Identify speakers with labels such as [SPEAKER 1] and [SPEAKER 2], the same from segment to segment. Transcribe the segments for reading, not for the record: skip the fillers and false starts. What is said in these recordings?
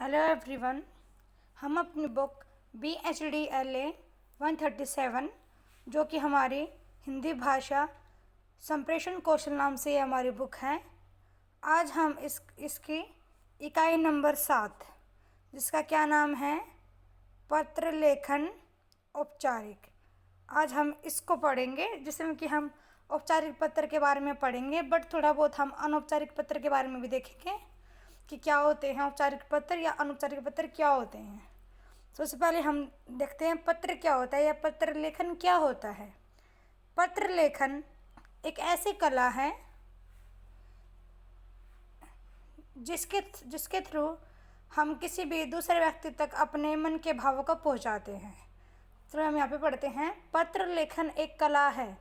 [SPEAKER 1] Hello everyone. हम अपनी book BHDLA 137 जो कि हमारी हिंदी भाषा संप्रेषण कौशल नाम से हमारी बुक है। आज हम इसकी इकाई नंबर 7 जिसका क्या नाम है, पत्र लेखन औपचारिक। आज हम इसको पढ़ेंगे जिसमें कि हम औपचारिक पत्र के बारे में पढ़ेंगे, बट थोड़ा बहुत हम अनौपचारिक पत्र के बारे में भी देखेंगे कि क्या होते हैं औपचारिक पत्र या अनौपचारिक पत्र क्या होते हैं। सबसे पहले हम देखते हैं पत्र क्या होता है या पत्र लेखन क्या होता है। पत्र लेखन एक ऐसी कला है जिसके थ्रू हम किसी भी दूसरे व्यक्ति तक अपने मन के भावों को पहुंचाते हैं। तो हम यहाँ पे पढ़ते हैं, पत्र लेखन एक कला है।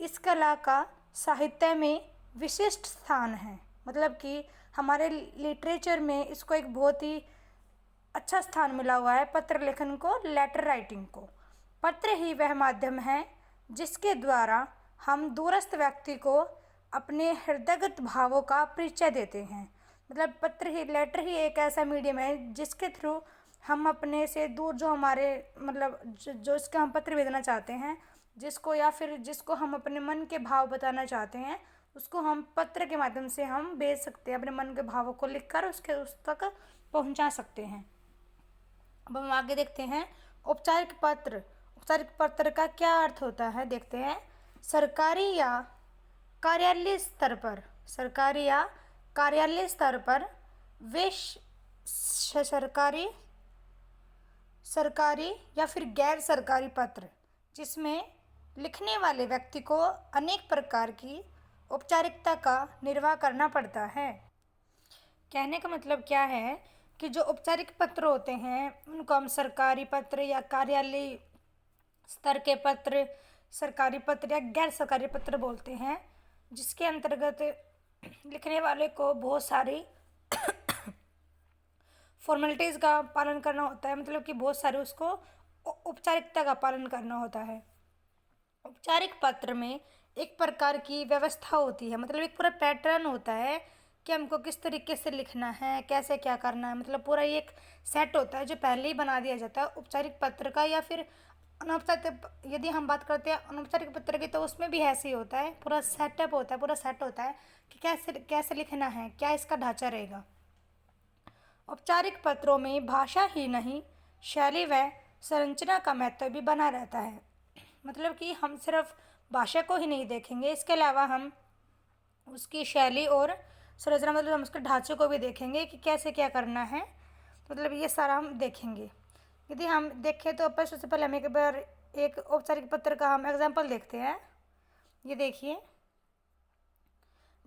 [SPEAKER 1] इस कला का साहित्य में विशिष्ट स्थान है, मतलब कि हमारे लिटरेचर में इसको एक बहुत ही अच्छा स्थान मिला हुआ है, पत्र लेखन को, लेटर राइटिंग को। पत्र ही वह माध्यम है जिसके द्वारा हम दूरस्थ व्यक्ति को अपने हृदयगत भावों का परिचय देते हैं। मतलब लेटर ही एक ऐसा मीडियम है जिसके थ्रू हम अपने से दूर जो हमारे जो इसका हम पत्र भेजना चाहते हैं, जिसको हम अपने मन के भाव बताना चाहते हैं, उसको हम पत्र के माध्यम से हम भेज सकते हैं। अपने मन के भावों को लिखकर उस तक पहुंचा सकते हैं। अब हम आगे देखते हैं औपचारिक पत्र। औपचारिक पत्र का क्या अर्थ होता है, देखते हैं। सरकारी या कार्यालय स्तर पर वे सरकारी या फिर गैर सरकारी पत्र जिसमें लिखने वाले व्यक्ति को अनेक प्रकार की औपचारिकता का निर्वाह करना पड़ता है। कहने का मतलब क्या है कि जो औपचारिक पत्र होते हैं उनको हम सरकारी पत्र या कार्यालय स्तर के पत्र, सरकारी पत्र या गैर सरकारी पत्र बोलते हैं, जिसके अंतर्गत लिखने वाले को बहुत सारी फॉर्मेलिटीज़ का पालन करना होता है। मतलब कि बहुत सारे उसको औपचारिकता का पालन करना होता है। औपचारिक पत्र में एक प्रकार की व्यवस्था होती है, मतलब एक पूरा पैटर्न होता है कि हमको किस तरीके से लिखना है, कैसे क्या करना है। मतलब पूरा एक सेट होता है जो पहले ही बना दिया जाता है औपचारिक पत्र का। या फिर अनौपचारिक, यदि हम बात करते हैं अनौपचारिक पत्र की, तो उसमें भी ऐसे ही होता है, पूरा सेटअप होता है, पूरा सेट होता है कि कैसे लिखना है, क्या इसका ढांचा रहेगा। औपचारिक पत्रों में भाषा ही नहीं, शैली व संरचना का महत्व भी बना रहता है। मतलब कि हम सिर्फ भाषा को ही नहीं देखेंगे, इसके अलावा हम उसकी शैली और संरचना, मतलब हम उसके ढांचे को भी देखेंगे कि कैसे क्या करना है। मतलब ये सारा हम देखेंगे। यदि हम देखें तो सबसे पहले हम एक बार एक औपचारिक पत्र का हम एग्जाम्पल देखते हैं। ये देखिए,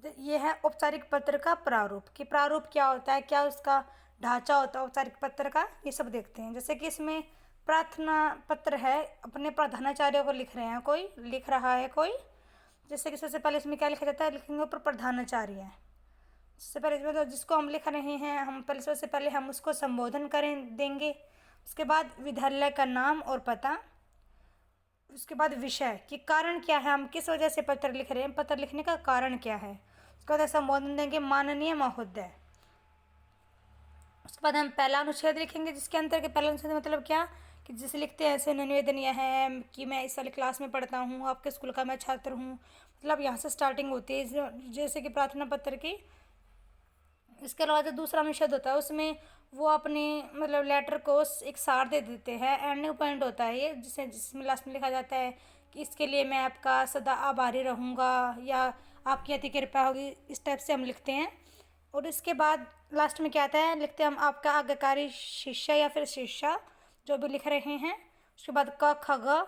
[SPEAKER 1] ये है औपचारिक पत्र का प्रारूप, कि प्रारूप क्या होता है, क्या उसका ढांचा होता है औपचारिक पत्र का, ये सब देखते हैं। जैसे कि इसमें प्रार्थना पत्र है, अपने प्रधानाचार्य को लिख रहे हैं, कोई लिख रहा है कोई। जैसे कि सबसे पहले इसमें क्या लिखा जाता है, लिखेंगे ऊपर प्रधानाचार्य है। सबसे पहले इसमें तो जिसको हम लिख रहे हैं, हम पहले सबसे पहले हम उसको संबोधन देंगे। उसके बाद विद्यालय का नाम और पता। उसके बाद विषय, कि कारण क्या है, हम किस वजह से पत्र लिख रहे हैं, पत्र लिखने का कारण क्या है। उसके बाद संबोधन देंगे, माननीय महोदय। उसके बाद हम पहला अनुच्छेद लिखेंगे, जिसके अंतर्गत पहला अनुच्छेद मतलब क्या, कि जैसे लिखते हैं ऐसे निवेदन यह है कि मैं इस वाली क्लास में पढ़ता हूँ, आपके स्कूल का मैं छात्र हूँ। मतलब यहाँ से स्टार्टिंग होती है, जैसे कि प्रार्थना पत्र की। इसके अलावा जो दूसरा अनुच्छेद होता है उसमें वो अपने लेटर को एक सार दे देते हैं, एंडिंग पॉइंट होता है ये, जिसमें लास्ट में लिखा जाता है कि इसके लिए मैं आपका सदा आभारी रहूँगा या आपकी अति कृपा होगी। इस टाइप से हम लिखते हैं। और इसके बाद लास्ट में क्या आता है, लिखते हैं हम आपका आज्ञाकारी शिष्य या फिर शिष्या, जो भी लिख रहे हैं। उसके बाद क ख ग,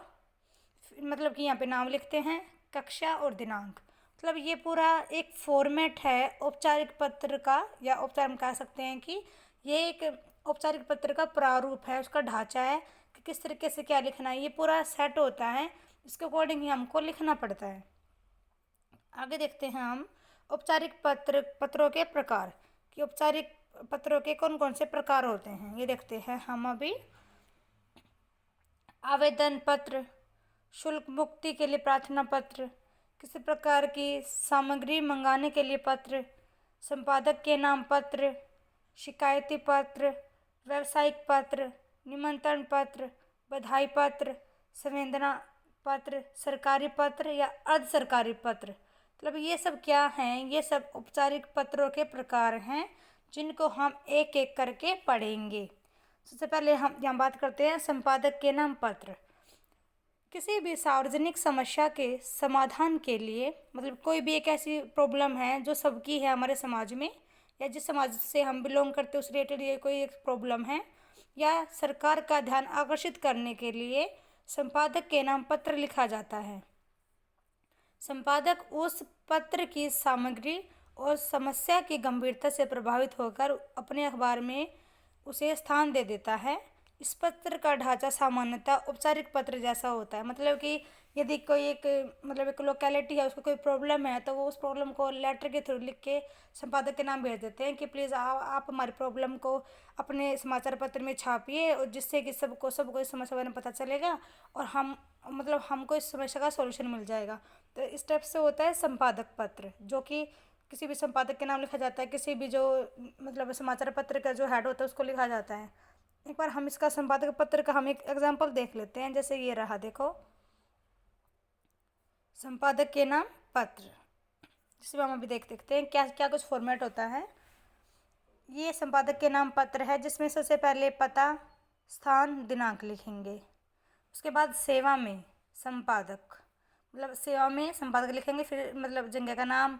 [SPEAKER 1] मतलब कि यहाँ पे नाम लिखते हैं, कक्षा और दिनांक। मतलब ये पूरा एक फॉर्मेट है औपचारिक पत्र का, या औपचारिक कह सकते हैं कि ये एक औपचारिक पत्र का प्रारूप है, उसका ढांचा है कि किस तरीके से क्या लिखना है। ये पूरा सेट होता है, इसके अकॉर्डिंग ही हमको लिखना पड़ता है। आगे देखते हैं हम औपचारिक पत्रों के प्रकार, कि औपचारिक पत्रों के कौन कौन से प्रकार होते हैं, ये देखते हैं हम अभी। आवेदन पत्र, शुल्क मुक्ति के लिए प्रार्थना पत्र, किसी प्रकार की सामग्री मंगाने के लिए पत्र, संपादक के नाम पत्र, शिकायती पत्र, व्यावसायिक पत्र, निमंत्रण पत्र, बधाई पत्र, संवेदना पत्र, सरकारी पत्र या अर्ध सरकारी पत्र। मतलब ये सब क्या हैं? ये सब औपचारिक पत्रों के प्रकार हैं जिनको हम एक एक करके पढ़ेंगे। सबसे पहले हम यहाँ बात करते हैं संपादक के नाम पत्र। किसी भी सार्वजनिक समस्या के समाधान के लिए, मतलब कोई भी एक ऐसी प्रॉब्लम है जो सबकी है हमारे समाज में, या जिस समाज से हम बिलोंग करते हैं उस रिलेटेड ये कोई एक प्रॉब्लम है, या सरकार का ध्यान आकर्षित करने के लिए संपादक के नाम पत्र लिखा जाता है। संपादक उस पत्र की सामग्री और समस्या की गंभीरता से प्रभावित होकर अपने अखबार में उसे स्थान दे देता है। इस पत्र का ढांचा सामान्यतः औपचारिक पत्र जैसा होता है। मतलब कि यदि कोई एक मतलब एक लोकेलिटी है, उसको कोई प्रॉब्लम है, तो वो उस प्रॉब्लम को लेटर के थ्रू लिख के संपादक के नाम भेज देते हैं कि प्लीज़ आप हमारी प्रॉब्लम को अपने समाचार पत्र में छापिए, और जिससे कि सबको इस समस्या के बारे में पता चलेगा और हमको इस समस्या का सॉल्यूशन मिल जाएगा। तो इस टाइप से होता है संपादक पत्र, जो कि किसी भी संपादक के नाम लिखा जाता है। किसी भी जो मतलब समाचार पत्र का जो हेड होता है उसको लिखा जाता है। एक बार हम इसका संपादक पत्र का हम एक एग्जाम्पल देख लेते हैं। जैसे ये रहा, देखो, संपादक के नाम पत्र, जिसमें हम अभी देखते हैं क्या क्या कुछ फॉर्मेट होता है। ये संपादक के नाम पत्र है, जिसमें सबसे पहले पता, स्थान, दिनांक लिखेंगे। उसके बाद सेवा में संपादक, मतलब सेवा में संपादक लिखेंगे। फिर मतलब जगह का नाम,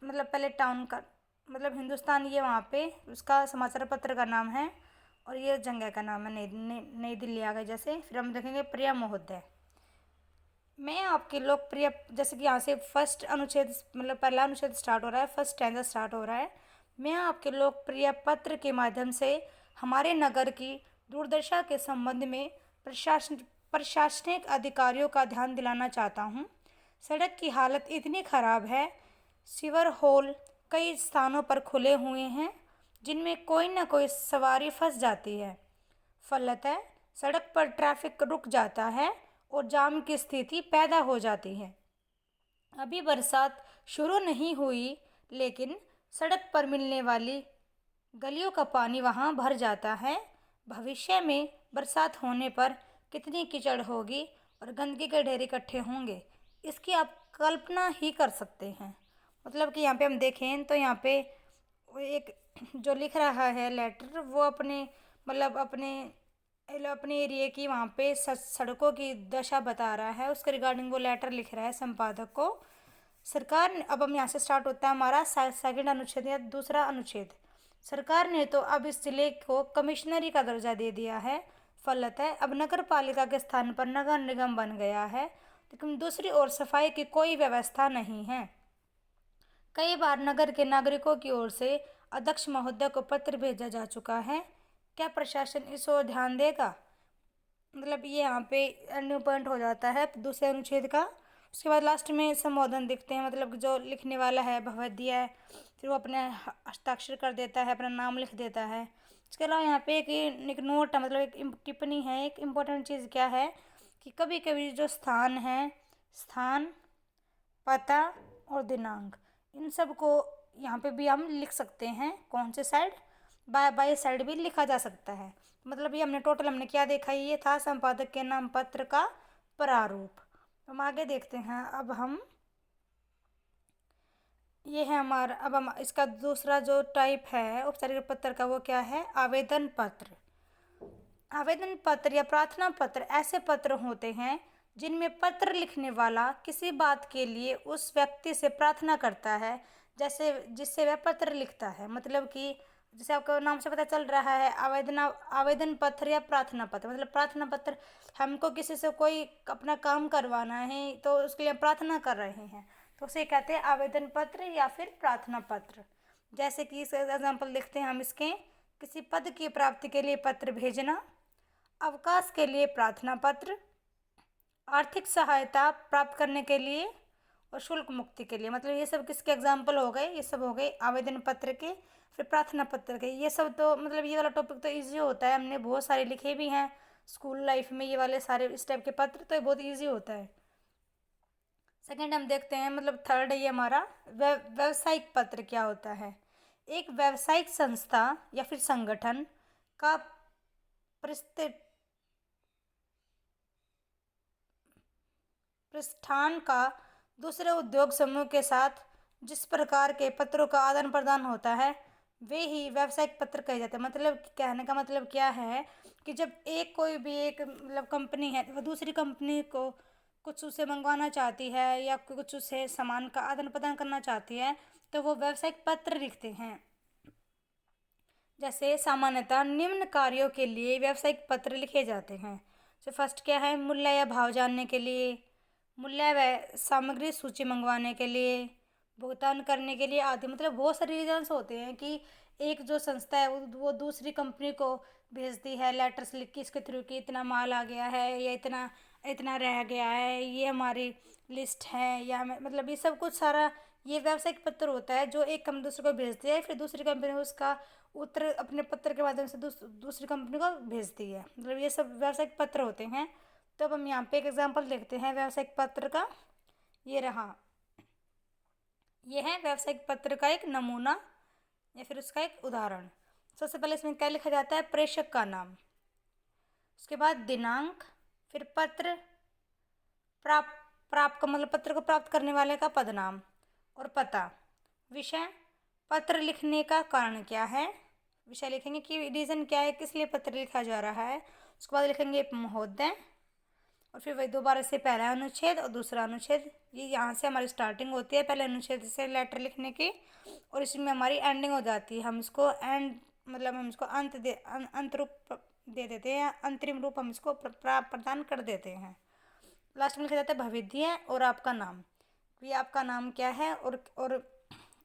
[SPEAKER 1] मतलब पहले टाउन का, मतलब हिंदुस्तान ये वहाँ पे उसका समाचार पत्र का नाम है, और ये जगह का नाम है नई दिल्ली आ गई जैसे। फिर हम देखेंगे प्रिय महोदय। मैं आपके लोकप्रिय, जैसे कि यहाँ से फर्स्ट अनुच्छेद, मतलब पहला अनुच्छेद स्टार्ट हो रहा है, फर्स्ट स्टैंजा स्टार्ट हो रहा है। मैं आपके लोकप्रिय पत्र के माध्यम से हमारे नगर की दुर्दशा के संबंध में प्रशासनिक अधिकारियों का ध्यान दिलाना चाहता हूँ। सड़क की हालत इतनी खराब है, सीवर होल कई स्थानों पर खुले हुए हैं जिनमें कोई ना कोई सवारी फंस जाती है। फलतः सड़क पर ट्रैफिक रुक जाता है और जाम की स्थिति पैदा हो जाती है। अभी बरसात शुरू नहीं हुई, लेकिन सड़क पर मिलने वाली गलियों का पानी वहाँ भर जाता है। भविष्य में बरसात होने पर कितनी कीचड़ होगी और गंदगी के ढेर इकट्ठे होंगे, इसकी आप कल्पना ही कर सकते हैं। मतलब कि यहाँ पे हम देखें तो यहाँ पे वो एक जो लिख रहा है लेटर, वो अपने एरिया की वहाँ पे सड़कों की दशा बता रहा है, उसके रिगार्डिंग वो लेटर लिख रहा है संपादक को। सरकार ने, अब हम यहाँ से स्टार्ट होता है हमारा सेकंड अनुच्छेद या दूसरा अनुच्छेद। सरकार ने तो अब इस जिले को कमिश्नरी का दर्जा दे दिया है। फलतः अब नगर पालिका के स्थान पर नगर निगम बन गया है, लेकिन दूसरी ओर सफाई की कोई व्यवस्था नहीं है। कई बार नगर के नागरिकों की ओर से अध्यक्ष महोदय को पत्र भेजा जा चुका है। क्या प्रशासन इस ओर ध्यान देगा? मतलब ये यहाँ पे एंडिंग पॉइंट हो जाता है दूसरे अनुच्छेद का। उसके बाद लास्ट में संबोधन दिखते हैं, मतलब जो लिखने वाला है भगवद्गीता है, फिर वो अपने हस्ताक्षर कर देता है, अपना नाम लिख देता है। इसके अलावा यहाँ पे एक नोट है, मतलब एक टिप्पणी है। एक इम्पोर्टेंट चीज़ क्या है कि कभी कभी जो स्थान है, स्थान, पता और दिनांक, इन सब को यहाँ पे भी हम लिख सकते हैं। कौन से साइड? बाय साइड भी लिखा जा सकता है। मतलब ये हमने क्या देखा, ये था संपादक के नाम पत्र का प्रारूप। हम आगे देखते हैं। ये है हमारा, अब हम इसका दूसरा जो टाइप है औपचारिक पत्र का, वो क्या है? आवेदन पत्र। आवेदन पत्र या प्रार्थना पत्र ऐसे पत्र होते हैं जिनमें पत्र लिखने वाला किसी बात के लिए उस व्यक्ति से प्रार्थना करता है, जैसे जिससे वह पत्र लिखता है। मतलब कि जैसे आपको नाम से पता चल रहा है, आवेदन पत्र या प्रार्थना पत्र। मतलब प्रार्थना पत्र, हमको किसी से कोई अपना काम करवाना है तो उसके लिए प्रार्थना कर रहे हैं, तो उसे कहते हैं आवेदन पत्र या फिर प्रार्थना पत्र। जैसे कि इस एग्जाम्पल लिखते हैं हम इसके, किसी पद की प्राप्ति के लिए पत्र भेजना, अवकाश के लिए प्रार्थना पत्र, आर्थिक सहायता प्राप्त करने के लिए और शुल्क मुक्ति के लिए। मतलब ये सब किसके एग्जाम्पल हो गए? ये सब हो गए आवेदन पत्र के, फिर प्रार्थना पत्र के। ये सब तो मतलब ये वाला टॉपिक तो इजी होता है, हमने बहुत सारे लिखे भी हैं स्कूल लाइफ में, ये वाले सारे इस टाइप के पत्र, तो ये बहुत ईजी होता है। सेकेंड हम देखते हैं, मतलब थर्ड है ये हमारा व्यावसायिक पत्र क्या होता है। एक व्यावसायिक संस्था या फिर संगठन का प्रस्ति प्रतिष्ठान का दूसरे उद्योग समूह के साथ जिस प्रकार के पत्रों का आदान प्रदान होता है वे ही व्यावसायिक पत्र कहे जाते हैं। मतलब कहने का मतलब क्या है कि जब कोई भी एक मतलब कंपनी है वो दूसरी कंपनी को कुछ उसे मंगवाना चाहती है या कुछ उसे सामान का आदान प्रदान करना चाहती है तो वो व्यावसायिक पत्र लिखते हैं। जैसे सामान्यतः निम्न कार्यों के लिए व्यावसायिक पत्र लिखे जाते हैं। तो फर्स्ट क्या है, मूल्य या भाव जानने के लिए, मूल्य व सामग्री सूची मंगवाने के लिए, भुगतान करने के लिए आदि। मतलब बहुत सारे रीजंस होते हैं कि एक जो संस्था है वो दूसरी कंपनी को भेजती है लेटर्स लिख के इसके थ्रू कि इतना माल आ गया है या इतना इतना रह गया है, ये हमारी लिस्ट है या मतलब ये सब कुछ सारा ये व्यावसायिक पत्र होता है जो एक कंपनी दूसरे को भेजती है, फिर दूसरी कंपनी उसका उत्तर अपने पत्र के माध्यम से दूसरी कंपनी को भेजती है। मतलब ये सब व्यावसायिक पत्र होते हैं। तो अब हम यहाँ पे एक एग्जांपल देखते हैं व्यावसायिक पत्र का। ये रहा, ये है व्यावसायिक पत्र का एक नमूना या फिर उसका एक उदाहरण। सबसे पहले इसमें क्या लिखा जाता है, प्रेषक का नाम, उसके बाद दिनांक, फिर पत्र प्राप्त प्राप्त का मतलब पत्र को प्राप्त करने वाले का पदनाम और पता, विषय पत्र लिखने का कारण क्या है, विषय लिखेंगे कि रीज़न क्या है किस लिए पत्र लिखा जा रहा है। उसके बाद लिखेंगे महोदय और फिर वही दोबारा से पहला अनुच्छेद और दूसरा अनुच्छेद। ये यहाँ से हमारी स्टार्टिंग होती है पहले अनुच्छेद से लेटर लिखने की और इसमें हमारी एंडिंग हो जाती है। हम इसको मतलब हम इसको अंत रूप दे देते हैं, अंतरिम रूप हम इसको प्रदान कर देते हैं। लास्ट में लिखा जाता है भविध्य और आपका नाम, ये आपका नाम क्या है और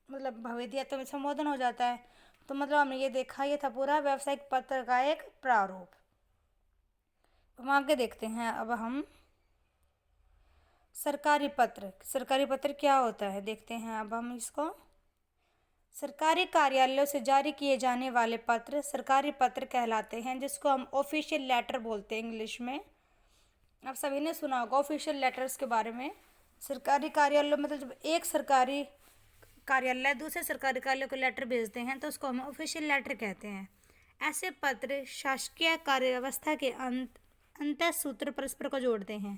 [SPEAKER 1] मतलब भविध्य तो संबोधन हो जाता है। तो मतलब हमने ये देखा, ये था पूरा व्यावसायिक पत्र का एक प्रारूप। हम आगे देखते हैं अब हम सरकारी पत्र। सरकारी पत्र क्या होता है देखते हैं अब हम इसको। सरकारी कार्यालयों से जारी किए जाने वाले पत्र सरकारी पत्र कहलाते हैं, जिसको हम ऑफिशियल लेटर बोलते हैं इंग्लिश में। आप सभी ने सुना होगा ऑफिशियल लेटर्स के बारे में। सरकारी कार्यालय मतलब जब एक सरकारी कार्यालय दूसरे सरकारी कार्यालय को लेटर भेजते हैं तो उसको हम ऑफिशियल लेटर कहते हैं। ऐसे पत्र शासकीय कार्यव्यवस्था के अंत सूत्र परस्पर को जोड़ते हैं।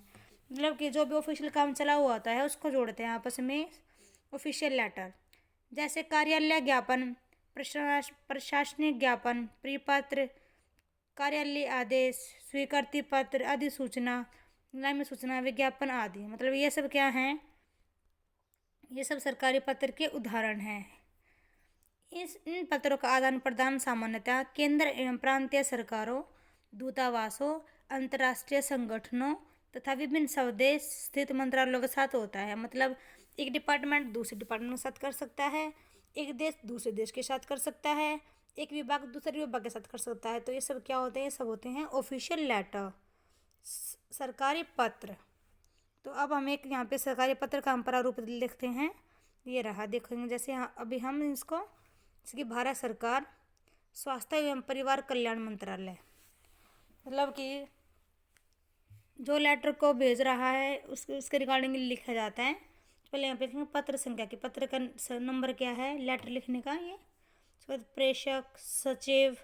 [SPEAKER 1] मतलब कि जो भी ऑफिशियल काम चला हुआ होता है उसको जोड़ते हैं आपस में ऑफिशियल लेटर। जैसे कार्यालय ज्ञापन, प्रशासनिक ज्ञापन, प्रिपत्र, कार्यालय आदेश, स्वीकृति पत्र, अधिसूचना, निलामी सूचना, विज्ञापन आदि। मतलब ये सब क्या हैं, ये सब सरकारी पत्र के उदाहरण हैं। इन पत्रों का आदान प्रदान सामान्यतः केंद्र एवं प्रांतीय सरकारों, दूतावासों, अंतर्राष्ट्रीय संगठनों तथा विभिन्न स्वदेश स्थित मंत्रालयों के साथ होता है। मतलब एक डिपार्टमेंट दूसरे डिपार्टमेंट के साथ कर सकता है, एक देश दूसरे देश के साथ कर सकता है, एक विभाग दूसरे विभाग के साथ कर सकता है। तो ये सब क्या होते हैं, ये सब होते हैं ऑफिशियल लेटर, सरकारी पत्र। तो अब हम एक यहाँ पे सरकारी पत्र का हम प्रारूप लिखते हैं। ये रहा, देखेंगे जैसे यहाँ अभी हम इसको, जैसे कि भारत सरकार स्वास्थ्य एवं परिवार कल्याण मंत्रालय, मतलब कि जो लेटर को भेज रहा है उसके रिगार्डिंग लिखा जाता है। पहले यहाँ पे लिखेंगे पत्र संख्या की, पत्र का नंबर क्या है लेटर लिखने का, ये उसके बाद प्रेषक, सचिव,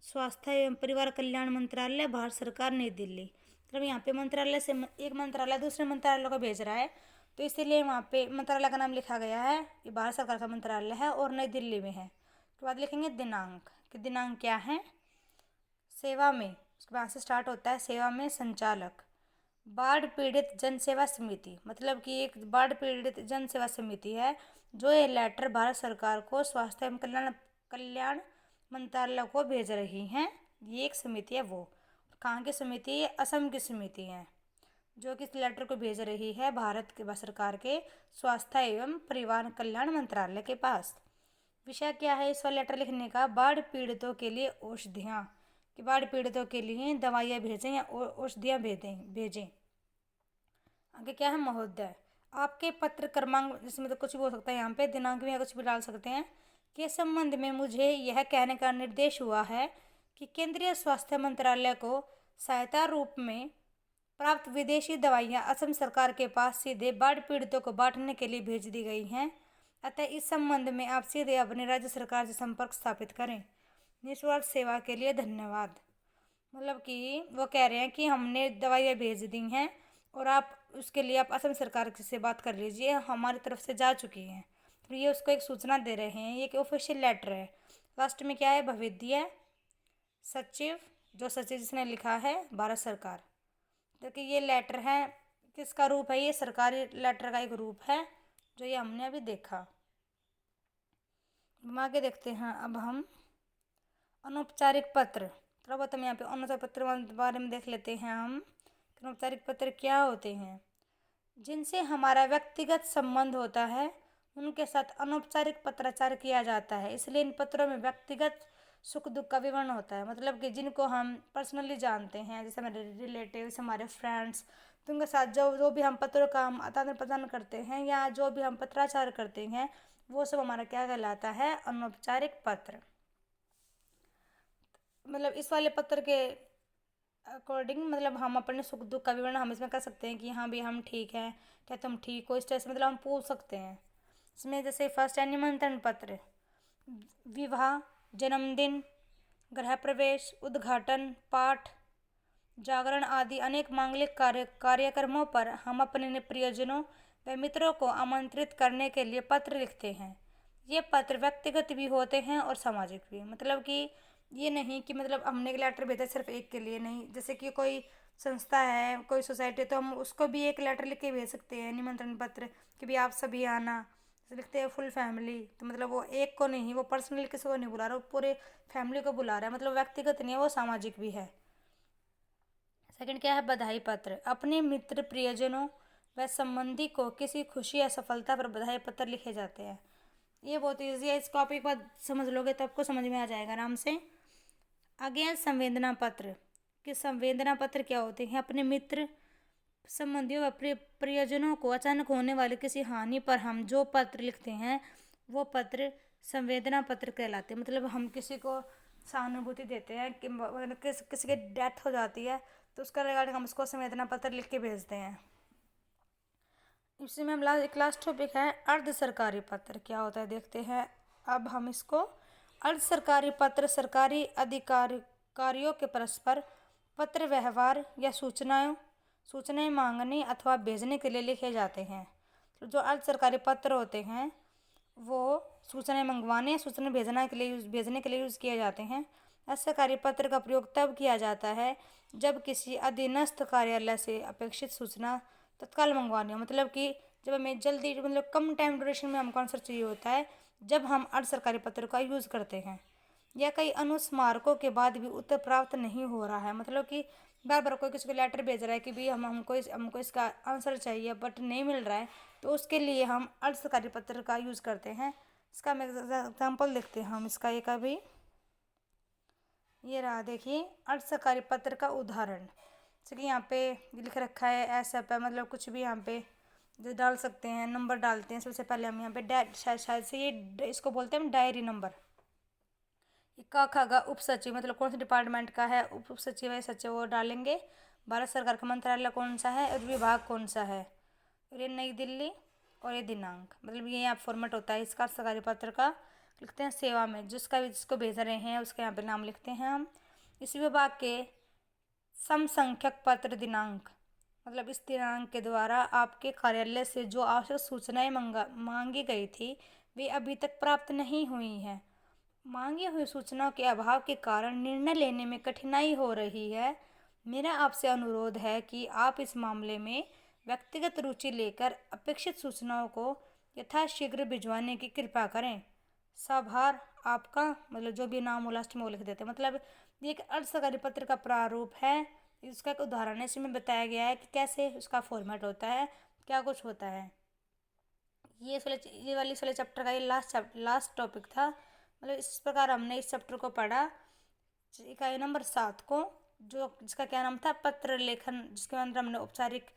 [SPEAKER 1] स्वास्थ्य एवं परिवार कल्याण मंत्रालय, भारत सरकार, नई दिल्ली। मतलब यहाँ पे मंत्रालय से एक मंत्रालय दूसरे मंत्रालय को भेज रहा है तो इसीलिए वहाँ पे मंत्रालय का नाम लिखा गया है, ये भारत सरकार का मंत्रालय है और नई दिल्ली में है। उसके बाद लिखेंगे दिनांक कि दिनांक क्या है, सेवा में, उसके बाद से स्टार्ट होता है सेवा में संचालक, बाढ़ पीड़ित जन सेवा समिति, मतलब कि एक बाढ़ पीड़ित जन सेवा समिति है जो ये लेटर भारत सरकार को स्वास्थ्य एवं कल्याण मंत्रालय को भेज रही हैं। ये एक समिति है, वो कहाँ की समिति है, असम की समिति है जो कि इस लेटर को भेज रही है भारत के सरकार के स्वास्थ्य एवं परिवार कल्याण मंत्रालय के पास। विषय क्या है इस लेटर लिखने का, बाढ़ पीड़ितों के लिए औषधियाँ, कि बाढ़ पीड़ितों के लिए दवाइयाँ भेजें या औषधियाँ भेजें। आगे क्या है, महोदय, आपके पत्र क्रमांक, जिसमें तो कुछ भी हो सकता है, यहाँ पे दिनांक भी या कुछ भी डाल सकते हैं, के संबंध में मुझे यह कहने का निर्देश हुआ है कि केंद्रीय स्वास्थ्य मंत्रालय को सहायता रूप में प्राप्त विदेशी दवाइयाँ असम सरकार के पास सीधे बाढ़ पीड़ितों को बांटने के लिए भेज दी गई हैं, अतः इस संबंध में आप सीधे अपने राज्य सरकार से संपर्क स्थापित करें। निस्वार्थ सेवा के लिए धन्यवाद। मतलब कि वो कह रहे हैं कि हमने दवाइयाँ भेज दी हैं और आप उसके लिए आप असम सरकार से बात कर लीजिए, हमारी तरफ से जा चुकी हैं। तो ये उसको एक सूचना दे रहे हैं, ये एक ऑफिशियल लेटर है। लास्ट में क्या है, भविद्य सचिव, जो सचिव जिसने लिखा है भारत सरकार। तो कि ये लेटर है, किसका रूप है, ये सरकारी लेटर का एक रूप है जो ये हमने अभी देखा। हम आगे देखते हैं अब हम अनौपचारिक पत्र। थोड़ा बहुत हम यहाँ पे अनौपचारिक पत्र के बारे में देख लेते हैं हम। अनौपचारिक पत्र क्या होते हैं, जिनसे हमारा व्यक्तिगत संबंध होता है उनके साथ अनौपचारिक पत्राचार किया जाता है। इसलिए इन पत्रों में व्यक्तिगत सुख दुख का विवरण होता है। मतलब कि जिनको हम पर्सनली जानते हैं, जैसे हमारे रिलेटिव्स, हमारे फ्रेंड्स, तो उनके साथ जो जो भी हम पत्रों का हम आदान प्रदान करते हैं या जो भी हम पत्राचार करते हैं, वो सब हमारा क्या कहलाता है, अनौपचारिक पत्र। मतलब इस वाले पत्र के अकॉर्डिंग मतलब हम अपने सुख दुख का विवरण हम इसमें कर सकते हैं कि हाँ भी हम ठीक हैं, क्या तुम ठीक हो, इस तरह से मतलब हम पूछ सकते हैं इसमें। जैसे फर्स्ट है निमंत्रण पत्र। विवाह, जन्मदिन, गृह प्रवेश, उद्घाटन, पाठ, जागरण आदि अनेक मांगलिक कार्यक्रमों पर हम अपने प्रियजनों व मित्रों को आमंत्रित करने के लिए पत्र लिखते हैं। ये पत्र व्यक्तिगत भी होते हैं और सामाजिक भी। मतलब कि ये नहीं कि मतलब हमने एक लेटर भेजा सिर्फ एक के लिए नहीं, जैसे कि कोई संस्था है, कोई सोसाइटी, तो हम उसको भी एक लेटर लिख के भेज सकते हैं, निमंत्रण पत्र, कि भाई आप सभी आना। जैसे लिखते हैं फुल फैमिली, तो मतलब वो एक को नहीं, वो पर्सनली किसी को नहीं बुला रहा, वो पूरे फैमिली को बुला रहा है, मतलब व्यक्तिगत नहीं है, वो सामाजिक भी है। सेकंड क्या है, बधाई पत्र। अपने मित्र, प्रियजनों व संबंधी को किसी खुशी या सफलता पर बधाई पत्र लिखे जाते हैं। ये बहुत ईजी है, इसको आप एक बार समझ लोगे तो आपको समझ में आ जाएगा आराम से। आगे है संवेदना पत्र। कि संवेदना पत्र क्या होते हैं, अपने मित्र, संबंधियों व प्रियजनों को अचानक होने वाली किसी हानि पर हम जो पत्र लिखते हैं वो पत्र संवेदना पत्र कहलाते हैं। मतलब हम किसी को सहानुभूति देते हैं कि मतलब किसी की डेथ हो जाती है तो उसका रिगार्डिंग हम उसको संवेदना पत्र लिख के भेजते हैं। इसी में हम एक लास्ट टॉपिक है अर्ध सरकारी पत्र। क्या होता है देखते हैं अब हम इसको। अर्ध सरकारी पत्र सरकारी अधिकारियों के परस्पर पत्र व्यवहार या सूचनाएं मांगने अथवा भेजने के लिए लिखे जाते हैं। तो जो अर्ध सरकारी पत्र होते हैं वो सूचनाएं मंगवाने या सूचना भेजने के लिए यूज़ किए जाते हैं। अर्ध सरकारी पत्र का प्रयोग तब किया जाता है जब किसी अधीनस्थ कार्यालय से अपेक्षित सूचना तत्काल मंगवानी हो। मतलब कि जब हमें जल्दी मतलब कम टाइम ड्यूरेशन में हमको आंसर चाहिए होता है, जब हम अर्ध सरकारी पत्र का यूज़ करते हैं। या कई अनुस्मारकों के बाद भी उत्तर प्राप्त नहीं हो रहा है। मतलब कि बार बार कोई किसी को लेटर भेज रहा है कि भाई हमको इसका आंसर चाहिए बट नहीं मिल रहा है, तो उसके लिए हम अर्ध सरकारी पत्र का यूज़ करते हैं। इसका हम एग्जाम्पल देखते हैं हम इसका एक अभी। ये रहा देखिए अर्ध सरकारी पत्र का उदाहरण। जैसे कि यहाँ पे लिख रखा है ऐसा पे, मतलब कुछ भी यहाँ पे जो डाल सकते हैं, नंबर डालते हैं। सबसे पहले हम यहाँ पे शायद से ये इसको बोलते हैं हम डायरी नंबर। का खागा उप सचिव, मतलब कौन से डिपार्टमेंट का है, उप सचिव है, सचिव, वो डालेंगे। भारत सरकार का मंत्रालय कौन सा है और विभाग कौन सा है, और ये नई दिल्ली, और ये दिनांक। मतलब ये यहाँ फॉर्मेट होता है इसका सरकारी पत्र का। लिखते हैं सेवा में जिसको भेज रहे हैं उसका यहाँ पे नाम लिखते हैं हम। इस विभाग के समसंख्यक पत्र दिनांक, मतलब इस दिनांक के द्वारा आपके कार्यालय से जो आवश्यक सूचनाएं मांगी गई थी वे अभी तक प्राप्त नहीं हुई हैं। मांगी हुई सूचनाओं के अभाव के कारण निर्णय लेने में कठिनाई हो रही है। मेरा आपसे अनुरोध है कि आप इस मामले में व्यक्तिगत रुचि लेकर अपेक्षित सूचनाओं को यथाशीघ्र भिजवाने की कृपा करें। साभार आपका, मतलब जो भी नाम हो लास्ट में वो लिख देते हैं। मतलब ये एक अर्ध सरकारी पत्र का प्रारूप है, इसका एक उदाहरण है। इसमें बताया गया है कि कैसे उसका फॉर्मेट होता है, क्या कुछ होता है। ये वाले चैप्टर का ये लास्ट टॉपिक था। मतलब इस प्रकार हमने इस चैप्टर को पढ़ा, इकाई नंबर 7 को, जो जिसका क्या नाम था, पत्र लेखन, जिसके अंदर हमने औपचारिक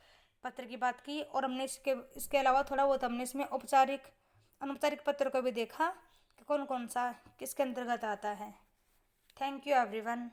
[SPEAKER 1] पत्र की बात की। और हमने इसके अलावा थोड़ा बहुत हमने इसमें अनौपचारिक पत्र को भी देखा कि कौन कौन सा किसके अंतर्गत आता है। Thank you everyone.